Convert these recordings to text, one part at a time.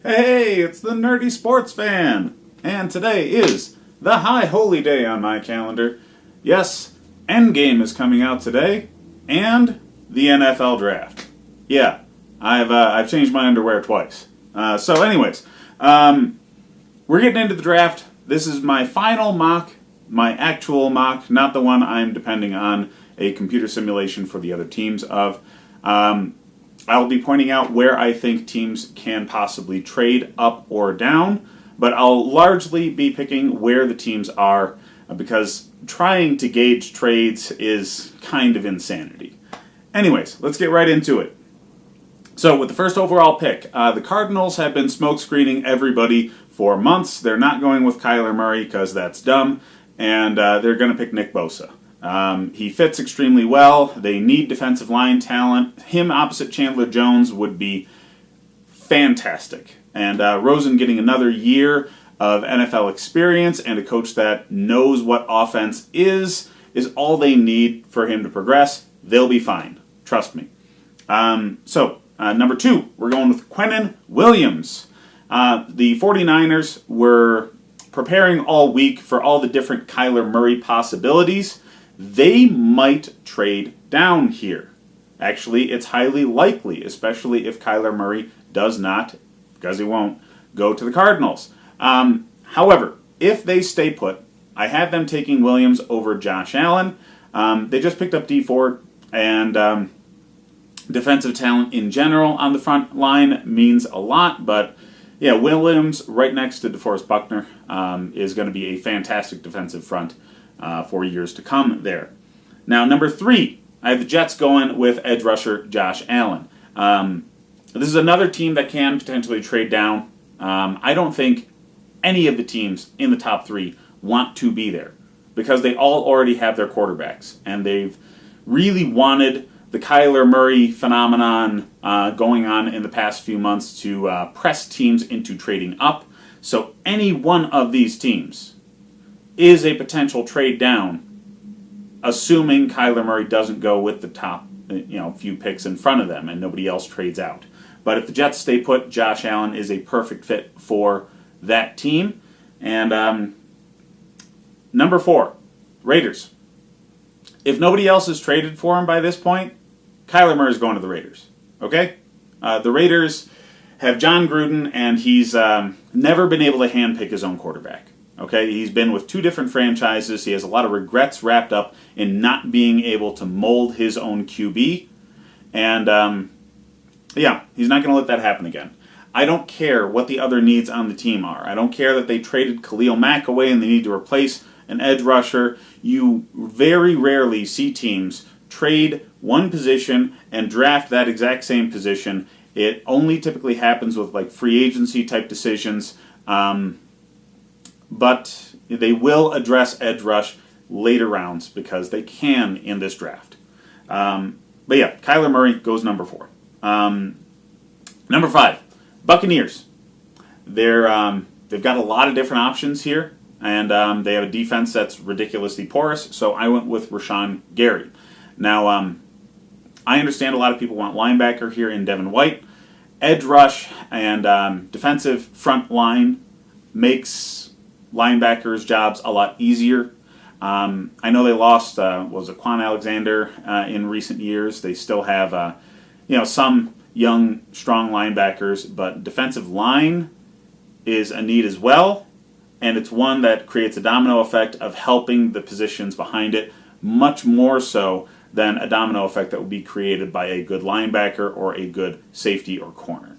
Hey, it's the Nerdy Sports Fan! And today is the High Holy Day on my calendar. Yes, Endgame is coming out today, and the NFL Draft. Yeah, I've changed my underwear twice. Anyways, we're getting into the draft. This is my final mock, my actual mock, not the one I'm depending on a computer simulation for the other teams of. I'll be pointing out where I think teams can possibly trade up or down, but I'll largely be picking where the teams are because trying to gauge trades is kind of insanity. Anyways, let's get right into it. So with the first overall pick, the Cardinals have been smokescreening everybody for months. They're not going with Kyler Murray because that's dumb, and they're going to pick Nick Bosa. He fits extremely well. They need defensive line talent. Him opposite Chandler Jones would be fantastic. And Rosen getting another year of NFL experience and a coach that knows what offense is all they need for him to progress. They'll be fine. Trust me. Number 2, we're going with Quinnen Williams. The 49ers were preparing all week for all the different Kyler Murray possibilities. They might trade down here. Actually, it's highly likely, especially if Kyler Murray does not, because he won't, go to the Cardinals. However, if they stay put, I have them taking Williams over Josh Allen. They just picked up D Ford, and defensive talent in general on the front line means a lot, but yeah, Williams right next to DeForest Buckner is going to be a fantastic defensive front for years to come there. Now, number 3, I have the Jets going with edge rusher Josh Allen. This is another team that can potentially trade down. I don't think any of the teams in the top 3 want to be there because they all already have their quarterbacks, and they've really wanted the Kyler Murray phenomenon going on in the past few months to press teams into trading up. So any one of these teams is a potential trade down, assuming Kyler Murray doesn't go with the top few picks in front of them and nobody else trades out. But if the Jets stay put, Josh Allen is a perfect fit for that team. And number 4, Raiders. If nobody else has traded for him by this point, Kyler Murray is going to the Raiders. Okay? The Raiders have John Gruden, and he's never been able to handpick his own quarterback. Okay, he's been with 2 different franchises. He has a lot of regrets wrapped up in not being able to mold his own QB. And, he's not going to let that happen again. I don't care what the other needs on the team are. I don't care that they traded Khalil Mack away and they need to replace an edge rusher. You very rarely see teams trade one position and draft that exact same position. It only typically happens with like free agency type decisions. But they will address edge rush later rounds because they can in this draft. Kyler Murray goes number 4. Number 5, Buccaneers. They've got a lot of different options here, and they have a defense that's ridiculously porous, so I went with Rashawn Gary. Now, I understand a lot of people want linebacker here in Devin White. Edge rush and defensive front line makes linebackers' jobs a lot easier. I know they lost, Quan Alexander in recent years. They still have, some young, strong linebackers, but defensive line is a need as well, and it's one that creates a domino effect of helping the positions behind it much more so than a domino effect that will be created by a good linebacker or a good safety or corner.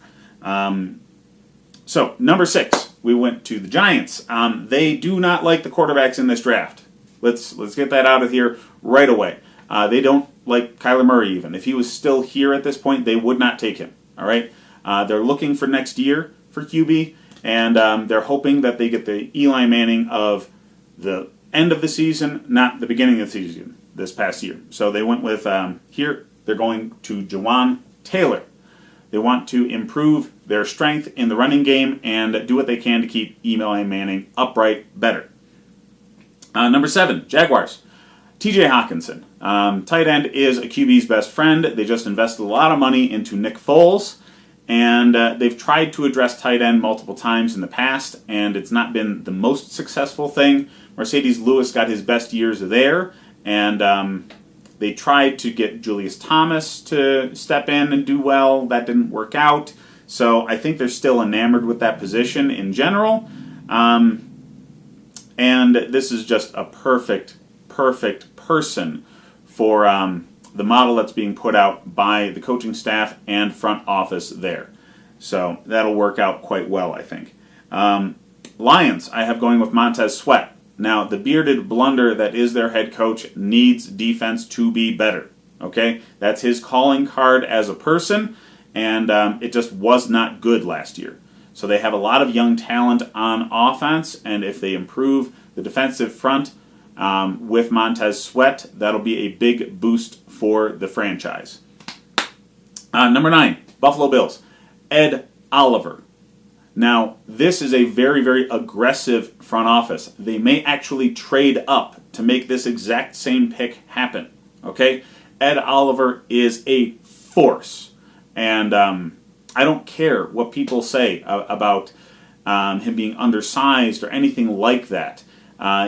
Number 6. We went to the Giants. They do not like the quarterbacks in this draft. Let's get that out of here right away. They don't like Kyler Murray even. If he was still here at this point, they would not take him. All right. They're looking for next year for QB, and they're hoping that they get the Eli Manning of the end of the season, not the beginning of the season this past year. So they went with here. They're going to Jawan Taylor. They want to improve their strength in the running game and do what they can to keep Eli Manning upright better. Number 7, Jaguars. TJ Hawkinson. Tight end is a QB's best friend. They just invested a lot of money into Nick Foles, And they've tried to address tight end multiple times in the past, and it's not been the most successful thing. Mercedes Lewis got his best years there, and they tried to get Julius Thomas to step in and do well. That didn't work out. So I think they're still enamored with that position in general. And this is just a perfect person for the model that's being put out by the coaching staff and front office there. So that'll work out quite well, I think. Lions, I have going with Montez Sweat. Now, the bearded blunder that is their head coach needs defense to be better. Okay? That's his calling card as a person, and it just was not good last year. So they have a lot of young talent on offense, and if they improve the defensive front with Montez Sweat, that'll be a big boost for the franchise. Number 9, Buffalo Bills. Ed Oliver. Now, this is a very aggressive front office. They may actually trade up to make this exact same pick happen. Okay? Ed Oliver is a force. And I don't care what people say about him being undersized or anything like that.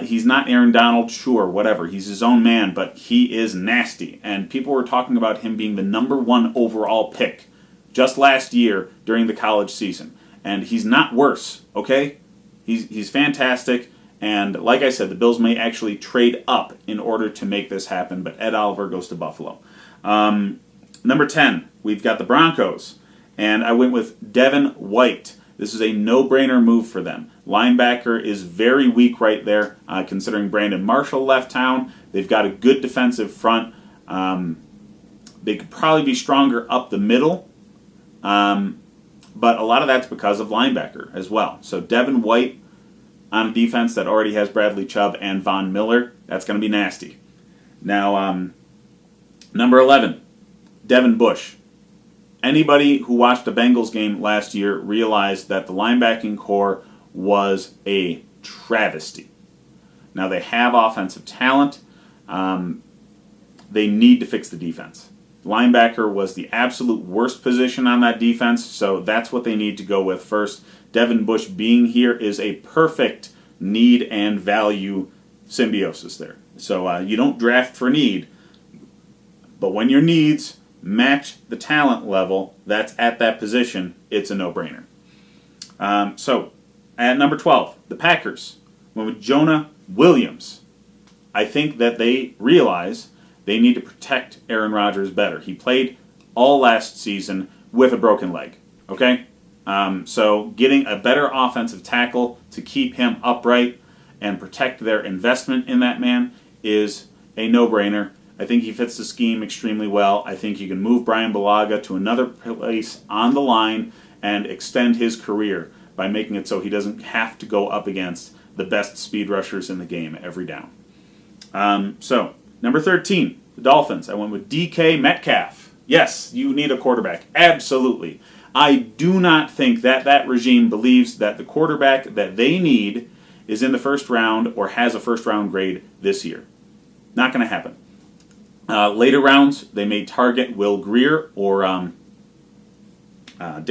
He's not Aaron Donald, sure, whatever. He's his own man, but he is nasty. And people were talking about him being the number 1 overall pick just last year during the college season. And he's not worse, okay? He's fantastic. And like I said, the Bills may actually trade up in order to make this happen, but Ed Oliver goes to Buffalo. Number 10, we've got the Broncos. And I went with Devin White. This is a no-brainer move for them. Linebacker is very weak right there, considering Brandon Marshall left town. They've got a good defensive front. They could probably be stronger up the middle, but a lot of that's because of linebacker as well. So Devin White on a defense that already has Bradley Chubb and Von Miller, that's going to be nasty. Now, number 11, Devin Bush. Anybody who watched the Bengals game last year realized that the linebacking core was a travesty. Now, they have offensive talent. They need to fix the defense. Linebacker was the absolute worst position on that defense, so that's what they need to go with first. Devin Bush being here is a perfect need and value symbiosis there. So you don't draft for need, but when your needs match the talent level that's at that position, it's a no-brainer. So, at number 12, the Packers went with Jonah Williams. I think that they realize they need to protect Aaron Rodgers better. He played all last season with a broken leg, okay? So getting a better offensive tackle to keep him upright and protect their investment in that man is a no-brainer. I think he fits the scheme extremely well. I think you can move Brian Bulaga to another place on the line and extend his career by making it so he doesn't have to go up against the best speed rushers in the game every down. So, number 13, the Dolphins. I went with DK Metcalf. Yes, you need a quarterback. Absolutely. I do not think that that regime believes that the quarterback that they need is in the first round or has a first-round grade this year. Not going to happen. Later rounds, they may target Will Grier or Daniel